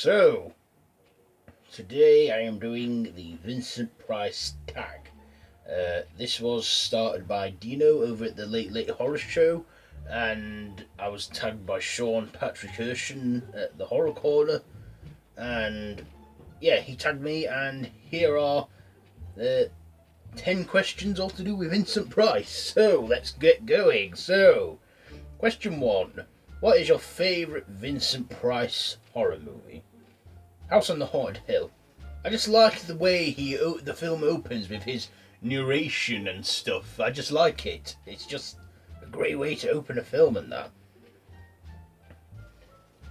So, today I am doing the Vincent Price Tag. This was started by Dino over at the Late Lare Horror Show, and I was tagged by Sean Patrick Urshan at the Horror Corner, and yeah, he tagged me, and here are the 10 questions all to do with Vincent Price. So, let's get going. So, question 1. What is your favourite Vincent Price horror movie? House on the Haunted Hill. I just like the way the film opens with his narration and stuff. I just like it. It's just a great way to open a film and that.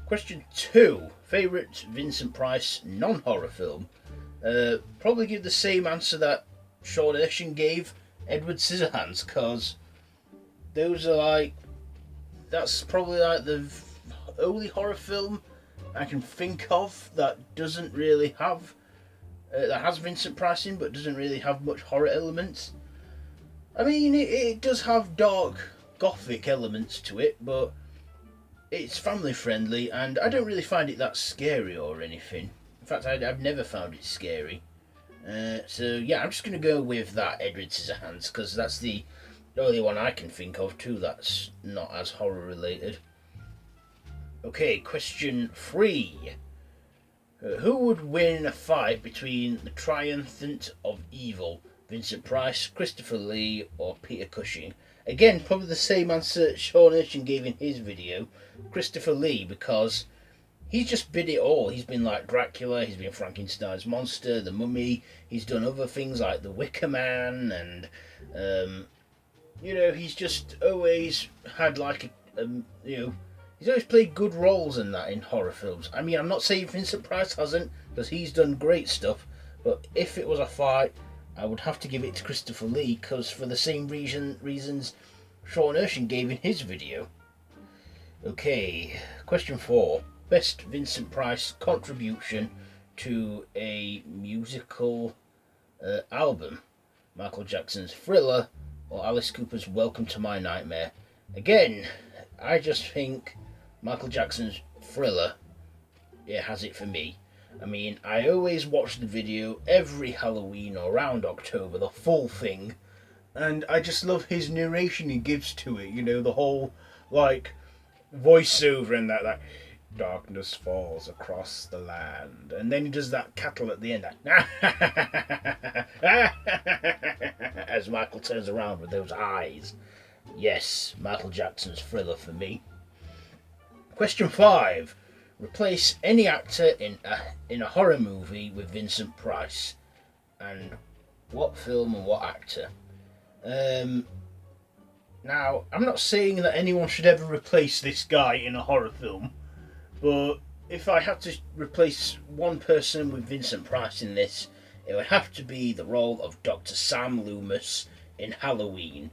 Question 2. Favourite Vincent Price non-horror film? Probably give the same answer that Sean Urshan gave, Edward Scissorhands, because those are that's probably the only horror film I can think of that doesn't really have that has Vincent Price in, but doesn't really have much horror elements. I mean, it does have dark gothic elements to it, but it's family friendly, and I don't really find it that scary or anything. In fact, I've never found it scary. So yeah, I'm just gonna go with that Edward Scissorhands, because that's the only one I can think of too that's not as horror related. Okay, question 3. Who would win in a fight between the triumphant of evil, Vincent Price, Christopher Lee, or Peter Cushing? Again, probably the same answer Sean Urshan gave in his video, Christopher Lee, because he's just been it all. He's been like Dracula, he's been Frankenstein's monster, the Mummy, he's done other things like the Wicker Man, and he's just always had he's always played good roles in that in horror films. I mean, I'm not saying Vincent Price hasn't, because he's done great stuff, but if it was a fight, I would have to give it to Christopher Lee, because for the same reasons Sean Urshan gave in his video. Okay, question 4. Best Vincent Price contribution to a musical album? Michael Jackson's Thriller or Alice Cooper's Welcome to My Nightmare? Again, I just think Michael Jackson's Thriller has it for me. I mean, I always watch the video every Halloween or around October, the full thing, and I just love his narration he gives to it, the whole voiceover and that darkness falls across the land, and then he does that cattle at the end, as Michael turns around with those eyes. Yes, Michael Jackson's Thriller for me. Question 5. Replace any actor in a horror movie with Vincent Price, and what film and what actor? Now, I'm not saying that anyone should ever replace this guy in a horror film, but if I had to replace one person with Vincent Price in this, it would have to be the role of Dr. Sam Loomis in Halloween.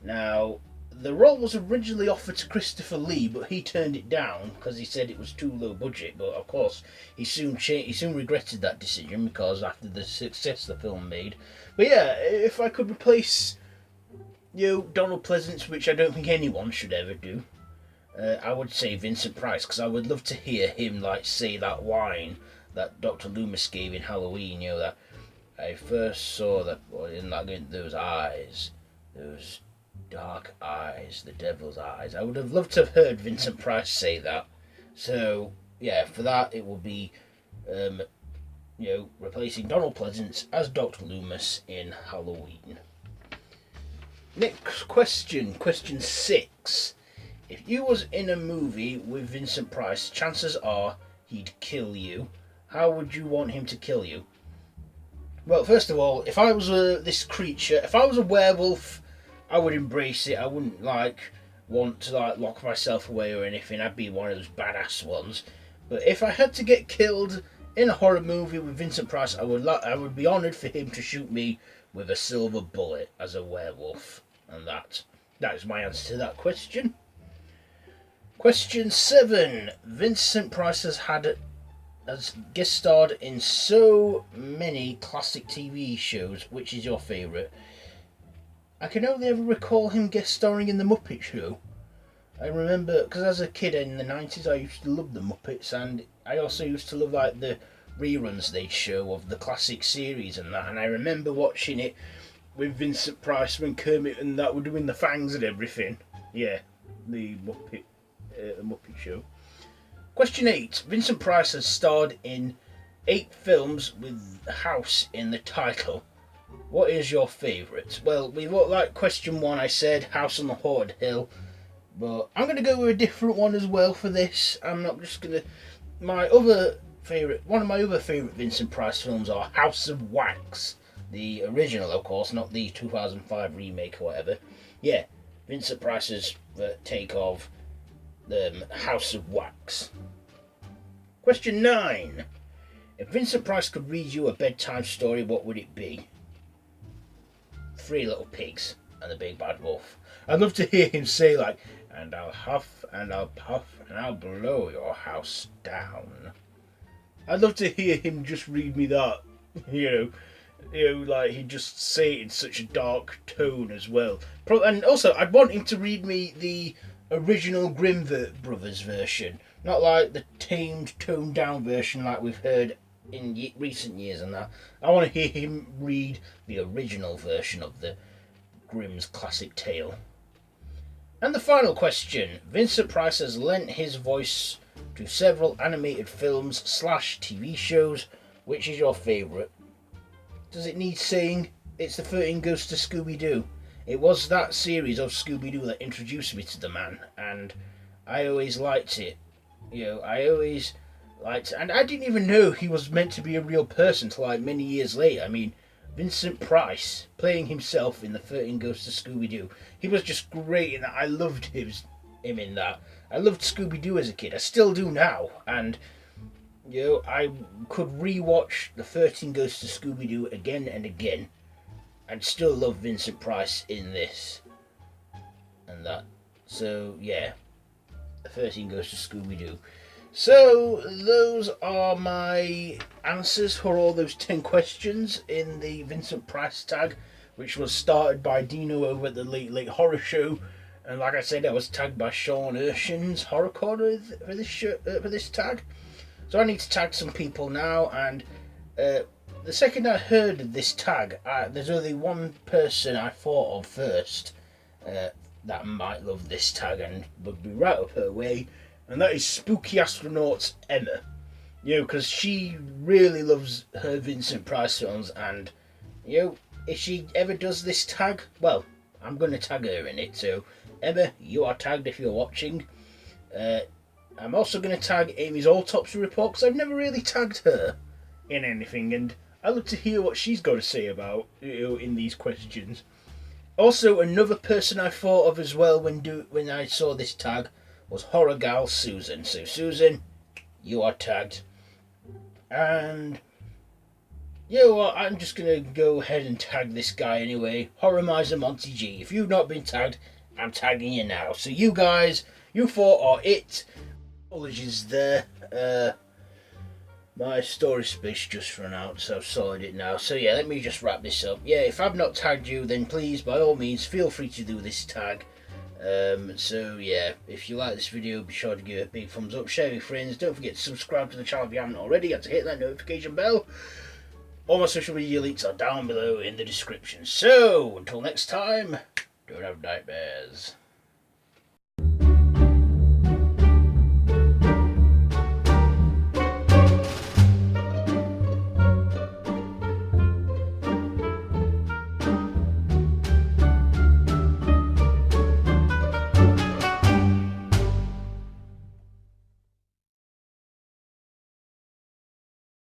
Now, the role was originally offered to Christopher Lee, but he turned it down because he said it was too low budget. But of course, he soon regretted that decision, because after the success the film made. But yeah, if I could replace Donald Pleasance, which I don't think anyone should ever do, I would say Vincent Price, because I would love to hear him say that line that Dr. Loomis gave in Halloween. That I first saw those eyes, those dark eyes, the devil's eyes. I would have loved to have heard Vincent Price say that. So yeah, for that it will be replacing Donald Pleasance as Dr. Loomis in Halloween. Next question 6. If you was in a movie with Vincent Price, chances are he'd kill you. How would you want him to kill you? Well, first of all, if I was this creature, if I was a werewolf, I would embrace it. I wouldn't want to lock myself away or anything. I'd be one of those badass ones. But if I had to get killed in a horror movie with Vincent Price, I would be honoured for him to shoot me with a silver bullet as a werewolf. And that is my answer to that question. Question 7. Vincent Price has guest starred in so many classic TV shows. Which is your favourite? I can only ever recall him guest starring in The Muppet Show. I remember, because as a kid in the 90s I used to love the Muppets, and I also used to love like the reruns they'd show of the classic series and that, and I remember watching it with Vincent Price when Kermit and that were doing the fangs and everything. Yeah, the Muppet Show. Question 8. Vincent Price has starred in 8 films with house in the title. What is your favourite? Well, we look like question 1 I said House on the Haunted Hill, but I'm going to go with a different one as well for this. I'm not just going to... one of my other favourite Vincent Price films are House of Wax. The original, of course, not the 2005 remake or whatever. Yeah, Vincent Price's take of House of Wax. Question 9. If Vincent Price could read you a bedtime story, what would it be? 3 Little Pigs and the Big Bad Wolf. I'd love to hear him say like, and I'll huff and I'll puff and I'll blow your house down. I'd love to hear him just read me that, like he'd just say it in such a dark tone as well. And also, I'd want him to read me the original Grimm Brothers version, not like the tamed, toned down version like we've heard in recent years and that. I want to hear him read the original version of the Grimm's classic tale. And the final question. Vincent Price has lent his voice to several animated films / TV shows. Which is your favourite? Does it need saying? It's the 13 Ghosts of Scooby-Doo. It was that series of Scooby-Doo that introduced me to the man, and I always liked it. And I didn't even know he was meant to be a real person till like many years later. I mean, Vincent Price playing himself in the 13 Ghosts of Scooby-Doo. He was just great in that. I loved him in that. I loved Scooby-Doo as a kid. I still do now. And, I could re-watch the 13 Ghosts of Scooby-Doo again and again and still love Vincent Price in this and that. So, yeah. The 13 Ghosts of Scooby-Doo. So, those are my answers for all those 10 questions in the Vincent Price Tag, which was started by Dino over at the Late Lare Horror Show. And like I said, I was tagged by Sean Urshan's Horror Corner for this tag. So I need to tag some people now, and the second I heard of this tag, there's only one person I thought of first that might love this tag and would be right up her way. And that is Spooky Astronauts Emma. Because she really loves her Vincent Price films, and, if she ever does this tag, well, I'm going to tag her in it. So, Emma, you are tagged if you're watching. I'm also going to tag Amy's Autopsy Report, because I've never really tagged her in anything, and I'd love to hear what she's got to say about, in these questions. Also, another person I thought of as well when I saw this tag was Horror Gal Susan. So Susan, you are tagged. And I'm just going to go ahead and tag this guy anyway. Horror Miser Monty G. If you've not been tagged, I'm tagging you now. So you guys, you four are it. Apologies there. My storage space just run out, so I've sorted it now. So yeah, let me just wrap this up. Yeah, if I've not tagged you, then please, by all means, feel free to do this tag. So yeah, if you like this video, be sure to give it a big thumbs up, share with your friends, don't forget to subscribe to the channel if you haven't already, and to hit that notification bell. All my social media links are down below in the description. So, until next time, don't have nightmares.